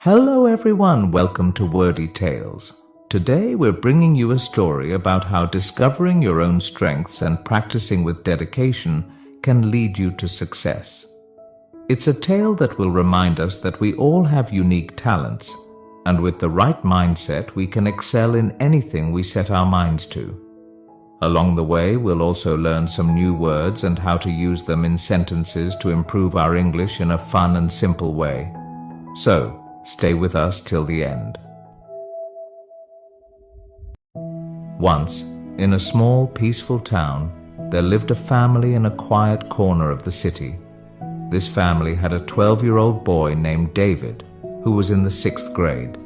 Hello everyone, welcome to Wordy Tales. Today we're bringing you a story about how discovering your own strengths and practicing with dedication can lead you to success. It's a tale that will remind us that we all have unique talents, and with the right mindset we can excel in anything we set our minds to. Along the way, we'll also learn some new words and how to use them in sentences to improve our English in a fun and simple way. So, stay with us till the end. Once, in a small, peaceful town, there lived a family in a quiet corner of the city. This family had a 12-year-old boy named David, who was in the 6th grade.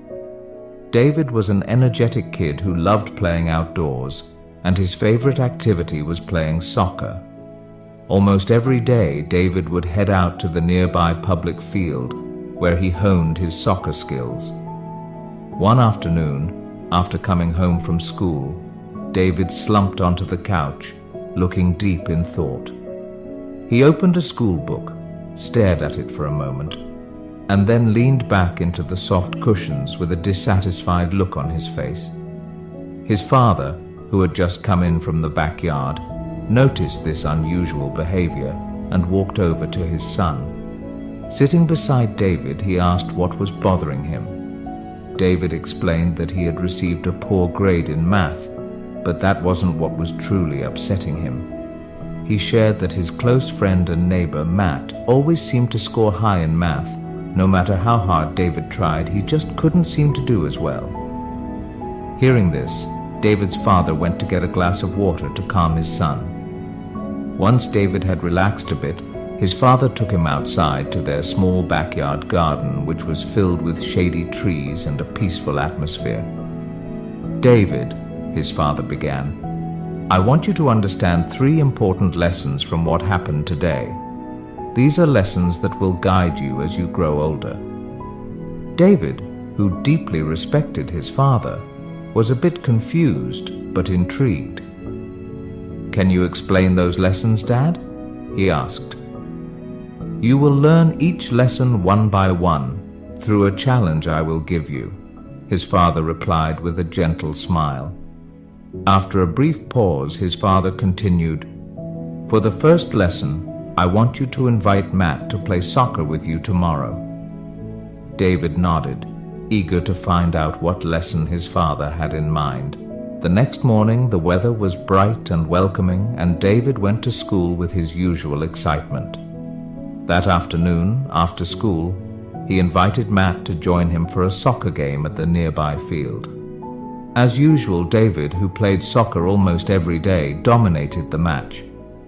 David was an energetic kid who loved playing outdoors, and his favorite activity was playing soccer. Almost every day, David would head out to the nearby public field, where he honed his soccer skills. One afternoon, after coming home from school, David slumped onto the couch, looking deep in thought. He opened a school book, stared at it for a moment, and then leaned back into the soft cushions with a dissatisfied look on his face. His father, who had just come in from the backyard, noticed this unusual behavior and walked over to his son. Sitting beside David, he asked what was bothering him. David explained that he had received a poor grade in math, but that wasn't what was truly upsetting him. He shared that his close friend and neighbor, Matt, always seemed to score high in math. No matter how hard David tried, he just couldn't seem to do as well. Hearing this, David's father went to get a glass of water to calm his son. Once David had relaxed a bit, his father took him outside to their small backyard garden, which was filled with shady trees and a peaceful atmosphere. "David," his father began, "I want you to understand 3 important lessons from what happened today. These are lessons that will guide you as you grow older." David, who deeply respected his father, was a bit confused but intrigued. "Can you explain those lessons, Dad?" he asked. "You will learn each lesson one by one, through a challenge I will give you," his father replied with a gentle smile. After a brief pause, his father continued, "For the first lesson, I want you to invite Matt to play soccer with you tomorrow." David nodded, eager to find out what lesson his father had in mind. The next morning, the weather was bright and welcoming, and David went to school with his usual excitement. That afternoon, after school, he invited Matt to join him for a soccer game at the nearby field. As usual, David, who played soccer almost every day, dominated the match.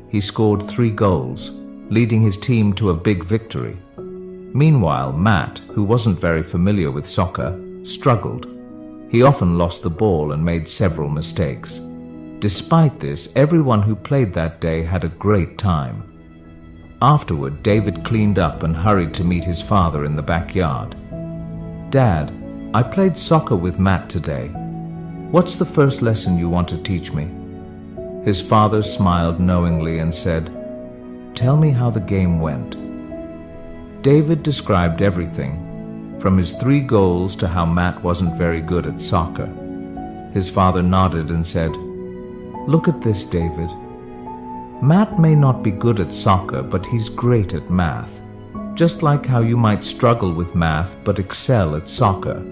He scored 3 goals, leading his team to a big victory. Meanwhile, Matt, who wasn't very familiar with soccer, struggled. He often lost the ball and made several mistakes. Despite this, everyone who played that day had a great time. Afterward, David cleaned up and hurried to meet his father in the backyard. "Dad, I played soccer with Matt today. What's the first lesson you want to teach me?" His father smiled knowingly and said, "Tell me how the game went." David described everything, from his 3 goals to how Matt wasn't very good at soccer. His father nodded and said, "Look at this, David. Matt may not be good at soccer, but he's great at math. Just like how you might struggle with math but excel at soccer.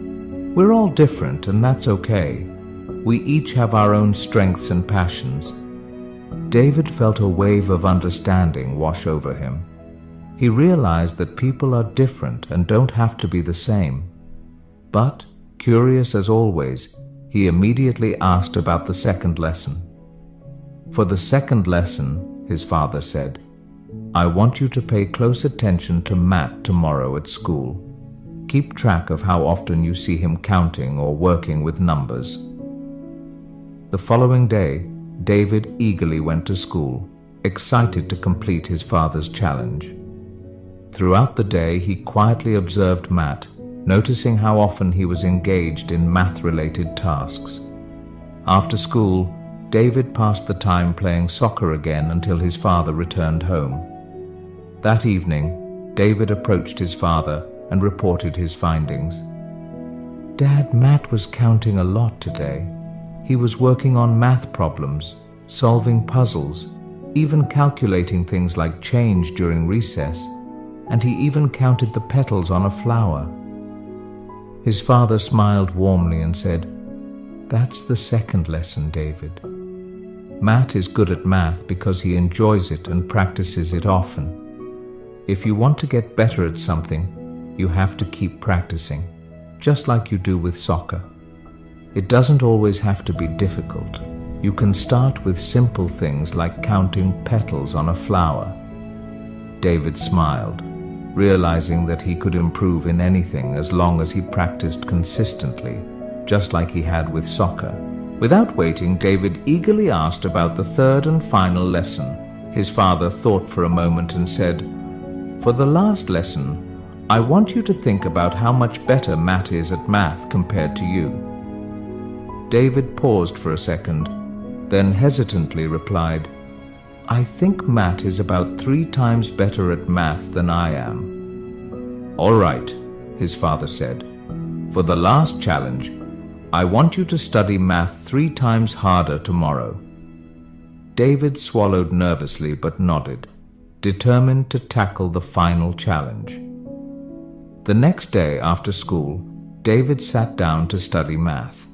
We're all different, and that's okay. We each have our own strengths and passions." David felt a wave of understanding wash over him. He realized that people are different and don't have to be the same. But, curious as always, he immediately asked about the second lesson. "For the second lesson," his father said, "I want you to pay close attention to Matt tomorrow at school. Keep track of how often you see him counting or working with numbers." The following day, David eagerly went to school, excited to complete his father's challenge. Throughout the day, he quietly observed Matt, noticing how often he was engaged in math-related tasks. After school, David passed the time playing soccer again until his father returned home. That evening, David approached his father and reported his findings. "Dad, Matt was counting a lot today. He was working on math problems, solving puzzles, even calculating things like change during recess, and he even counted the petals on a flower." His father smiled warmly and said, "That's the second lesson, David. Matt is good at math because he enjoys it and practices it often. If you want to get better at something, you have to keep practicing, just like you do with soccer. It doesn't always have to be difficult. You can start with simple things like counting petals on a flower." David smiled, realizing that he could improve in anything as long as he practiced consistently, just like he had with soccer. Without waiting, David eagerly asked about the third and final lesson. His father thought for a moment and said, "For the last lesson, I want you to think about how much better Matt is at math compared to you." David paused for a second, then hesitantly replied, "I think Matt is about 3 times better at math than I am." "All right," his father said. "For the last challenge, I want you to study math 3 times harder tomorrow." David swallowed nervously but nodded, determined to tackle the final challenge. The next day after school, David sat down to study math.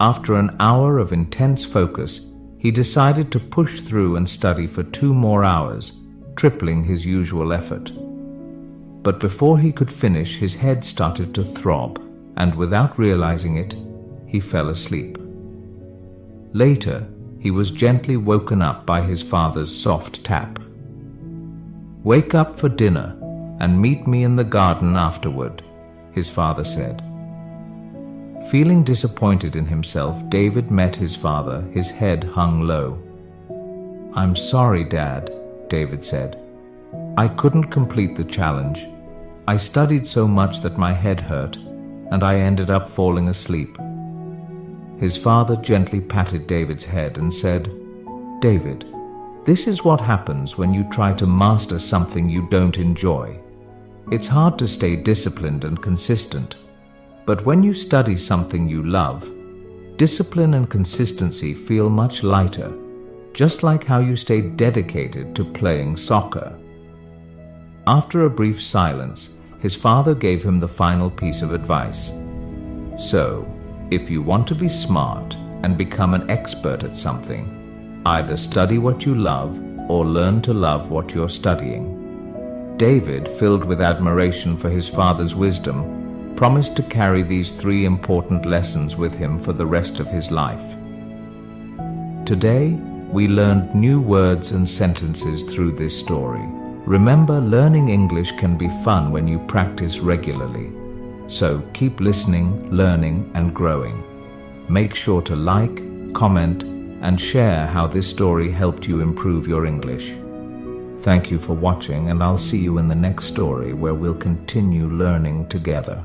After an hour of intense focus, he decided to push through and study for 2 more hours, tripling his usual effort. But before he could finish, his head started to throb, and without realizing it, he fell asleep. Later, he was gently woken up by his father's soft tap. "Wake up for dinner and meet me in the garden afterward," his father said. Feeling disappointed in himself, David met his father, his head hung low. "I'm sorry, Dad," David said. "I couldn't complete the challenge. I studied so much that my head hurt, and I ended up falling asleep." His father gently patted David's head and said, "David, this is what happens when you try to master something you don't enjoy. It's hard to stay disciplined and consistent. But when you study something you love, discipline and consistency feel much lighter, just like how you stay dedicated to playing soccer." After a brief silence, his father gave him the final piece of advice. "So, if you want to be smart and become an expert at something, either study what you love or learn to love what you're studying." David, filled with admiration for his father's wisdom, promised to carry these 3 important lessons with him for the rest of his life. Today, we learned new words and sentences through this story. Remember, learning English can be fun when you practice regularly. So keep listening, learning, and growing. Make sure to like, comment, and share how this story helped you improve your English. Thank you for watching, and I'll see you in the next story where we'll continue learning together.